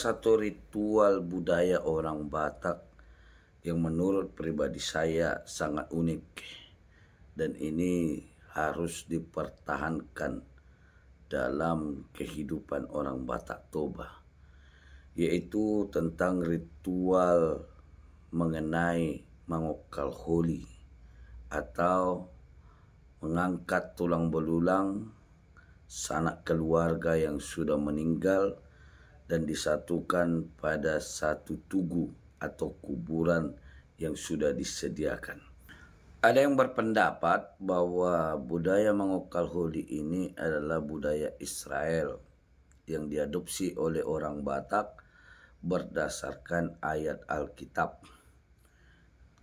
satu ritual budaya orang Batak yang menurut pribadi saya sangat unik dan ini harus dipertahankan dalam kehidupan orang Batak Toba, yaitu tentang ritual mengenai mangokal holi atau mengangkat tulang belulang sanak keluarga yang sudah meninggal dan disatukan pada satu tugu atau kuburan yang sudah disediakan. Ada yang berpendapat bahwa budaya mangokal holi ini adalah budaya Israel yang diadopsi oleh orang Batak berdasarkan ayat Alkitab,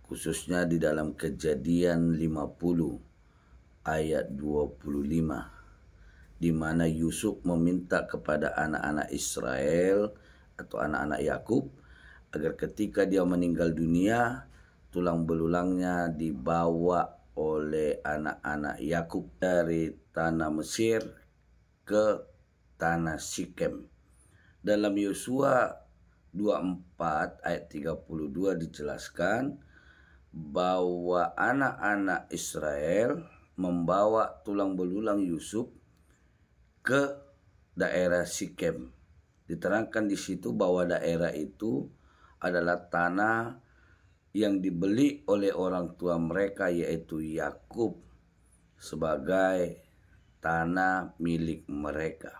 khususnya di dalam Kejadian 50 ayat 25, di mana Yusuf meminta kepada anak-anak Israel atau anak-anak Yakub agar ketika dia meninggal dunia, tulang belulangnya dibawa oleh anak-anak Yakub dari tanah Mesir ke tanah Sikem. Dalam Yosua 24 ayat 32 dijelaskan bahwa anak-anak Israel membawa tulang belulang Yusuf ke daerah Sikem. Diterangkan di situ bahwa daerah itu adalah tanah yang dibeli oleh orang tua mereka, yaitu Yakub, sebagai tanah milik mereka.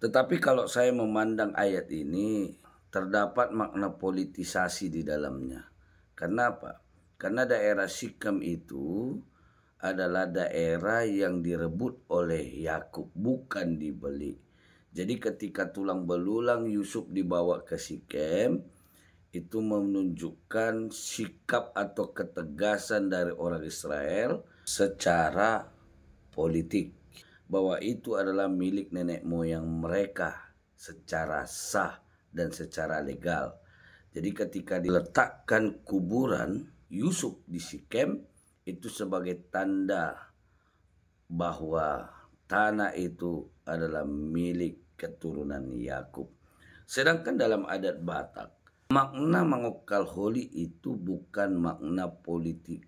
Tetapi kalau saya memandang ayat ini, terdapat makna politisasi di dalamnya. Kenapa? Karena daerah Sikem itu adalah daerah yang direbut oleh Yakub, bukan dibeli. Jadi ketika tulang belulang Yusuf dibawa ke Sikem, itu menunjukkan sikap atau ketegasan dari orang Israel secara politik, bahwa itu adalah milik nenek moyang mereka secara sah dan secara legal. Jadi ketika diletakkan kuburan Yusuf di Sikem, itu sebagai tanda bahwa tanah itu adalah milik keturunan Yakub. Sedangkan dalam adat Batak, makna mangokal holi itu bukan makna politik,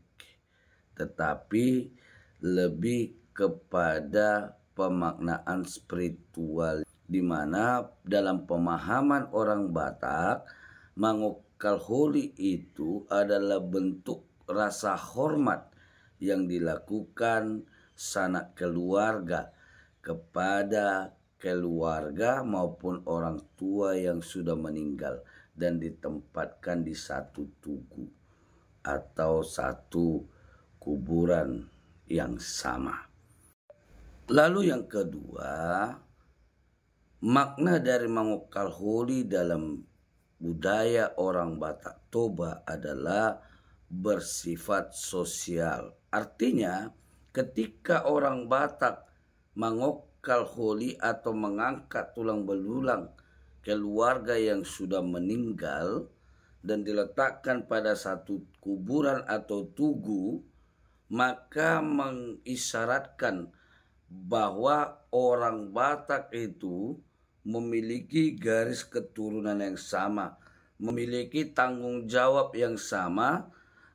tetapi lebih kepada pemaknaan spiritual, di mana dalam pemahaman orang Batak, mangokal holi itu adalah bentuk rasa hormat yang dilakukan sanak keluarga kepada keluarga maupun orang tua yang sudah meninggal dan ditempatkan di satu tugu atau satu kuburan yang sama. Lalu yang kedua, makna dari mangokal holi dalam budaya orang Batak Toba adalah bersifat sosial. Artinya ketika orang Batak mangokal holi atau mengangkat tulang belulang keluarga yang sudah meninggal dan diletakkan pada satu kuburan atau tugu, maka mengisyaratkan bahwa orang Batak itu memiliki garis keturunan yang sama, memiliki tanggung jawab yang sama,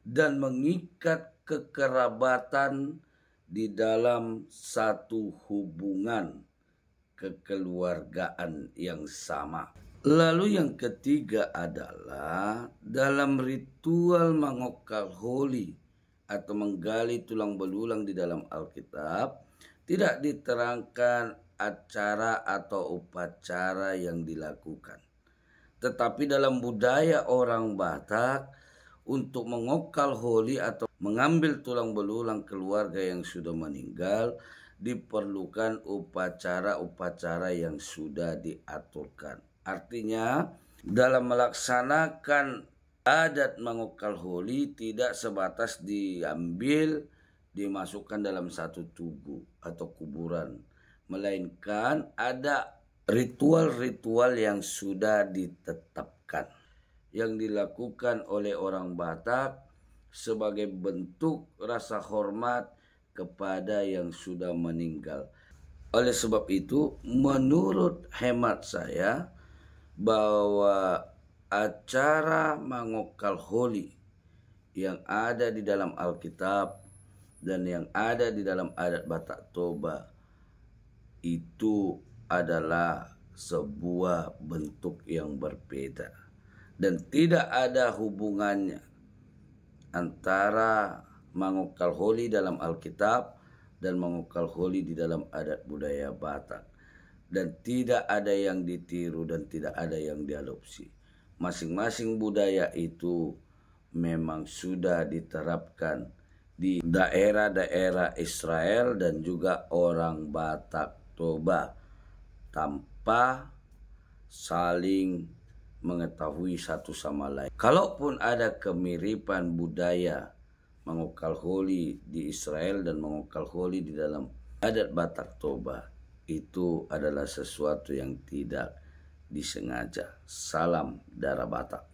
dan mengikat kekerabatan di dalam satu hubungan kekeluargaan yang sama. Lalu yang ketiga adalah dalam ritual mangokal holi atau menggali tulang belulang di dalam Alkitab, tidak diterangkan acara atau upacara yang dilakukan. Tetapi dalam budaya orang Batak, untuk mengokal holi atau mengambil tulang belulang keluarga yang sudah meninggal, diperlukan upacara-upacara yang sudah diaturkan. Artinya, dalam melaksanakan adat mangokal holi tidak sebatas diambil, dimasukkan dalam satu tugu atau kuburan, melainkan ada ritual-ritual yang sudah ditetapkan, yang dilakukan oleh orang Batak sebagai bentuk rasa hormat kepada yang sudah meninggal. Oleh sebab itu, menurut hemat saya, bahwa acara mangokal holi yang ada di dalam Alkitab dan yang ada di dalam adat Batak Toba itu adalah sebuah bentuk yang berbeda dan tidak ada hubungannya antara mangokal holi dalam Alkitab dan mangokal holi di dalam adat budaya Batak, dan tidak ada yang ditiru dan tidak ada yang diadopsi. Masing-masing budaya itu memang sudah diterapkan di daerah-daerah Israel dan juga orang Batak Toba tanpa saling mengetahui satu sama lain. Kalaupun ada kemiripan budaya mangokal holi di Israel dan mangokal holi di dalam adat Batak Toba, itu adalah sesuatu yang tidak disengaja. Salam darah Batak.